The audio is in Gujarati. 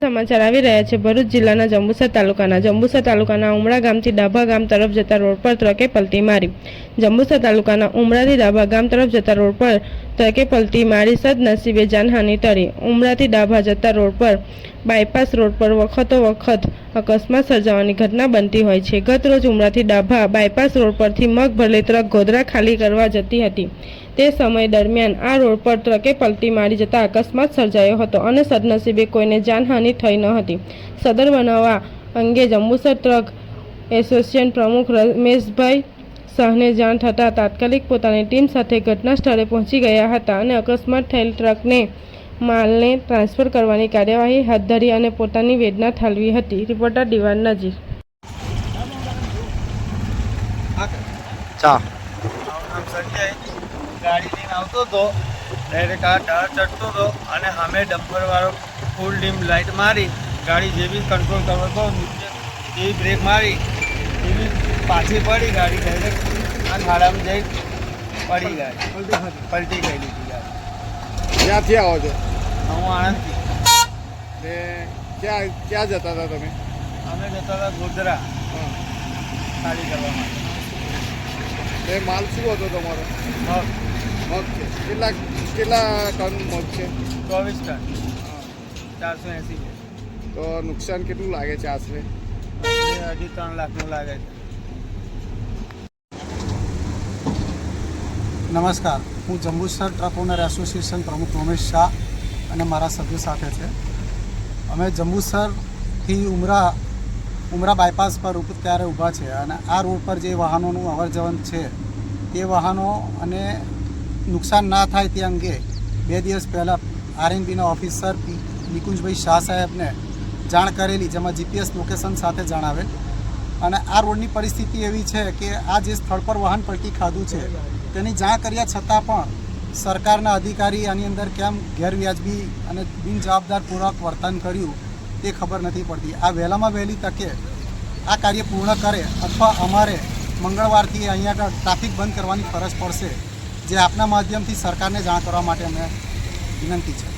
समाचार આવી રહ્યા છે। ભરૂચ જિલ્લાના જંબુસર તાલુકાના ઉમરા ગામથી ડાભા ગામ તરફ જતા રોડ પર ટ્રકે પલટી મારી। જંબુસર તાલુકાના ઉમરાથી ડાભા ગામ તરફ જતા રોડ પર ટ્રકે પલટી મારી સદનસીબે જાનહાનિ ટળી। ઉમરાથી ડાભા જતા રોડ પર બાયપાસ રોડ પર વખત અકસ્માત સર્જાવાની ઘટના બનતી હોય છે। ગત રોજ ઉમરાથી ડાભા બાયપાસ રોડ પરથી મગ ભરેલી ટ્રક ગોધરા ખાલી કરવા જતી હતી। તે સમય દરમિયાન આ રોડ પર ટ્રકે પલટી મારી જતા અકસ્માત સર્જાયો હતો અને સદનસીબે કોઈને જાનહાનિ થઈ ન હતી। સદર બનાવ અંગે જંબુસર ટ્રક એસોસિએશન પ્રમુખ રમેશભાઈ શાહને જાણ થતાં તાત્કાલિક પોતાની ટીમ સાથે ઘટના સ્થળે પહોંચી ગયા હતા અને અકસ્માત થયેલ ટ્રકને માલને ટ્રાન્સફર કરવાની કાર્યવાહી હાથ ધરી અને પોતાની વેદના ઠાલવી હતી। રિપોર્ટર દિવાન નજીર। गाड़ी लઈને આવતો હતો ડાયરેક્ટ આ ટાર ચડતો હતો અને સામે ડમ્પરવાળો ફૂલ ડીમ લાઇટ મારી ગાડી જેવી કંટ્રોલ કરવો હતો એવી બ્રેક મારી એવી પાછી પડી ગાડી ડાયરેક્ટ આ ખાડામાં જઈ પડી ગાડી પલટી ગઈ લીધી ગાડી। ક્યાંથી આવો છો? હું આણંદથી। ને ક્યાં જતા હતા તમે? અમે જતા હતા ગોધરા ખાલી કરવા માટે। એ માલ શું હતો તમારો? મગ છે। કેટલા ટન મગ છે? 24 ટન 480 છે। તો નુકસાન કેટલું લાગે છે આશરે? 2.5-3 લાખનું લાગે છે। નમસ્કાર, હું જંબુસર ટ્રક ઓનર એસોસિએશન પ્રમુખ રમેશ શાહ અને મારા સભ્યો સાથે છે। અમે જંબુસરથી ઉમરા બાયપાસ પર ત્યારે ઊભા છે અને આ રોડ પર જે વાહનોનું અવર જવર છે તે વાહનો અને નુકસાન ના થાય તે અંગે 2 દિવસ પહેલાં આરએનબીના ઓફિસર નિકુંજભાઈ શાહ સાહેબને જાણ કરેલી, જેમાં જીપીએસ લોકેશન સાથે જણાવેલ। અને આ રોડની પરિસ્થિતિ એવી છે કે આ જે સ્થળ પર વાહન પલટી ખાધું છે તેની જાણ કર્યા છતાં પણ સરકારના અધિકારી આની અંદર કેમ ગેરવ્યાજબી અને બિનજવાબદારપૂર્વક વર્તન કર્યું તે ખબર નથી પડતી। આ વહેલામાં વહેલી તકે આ કાર્ય પૂર્ણ કરે અથવા અમારે મંગળવારથી અહીંયા ટ્રાફિક બંધ કરવાની ફરજ પડશે, જે આપના માધ્યમથી સરકારને જાણ કરવા માટે અમે વિનંતી છે।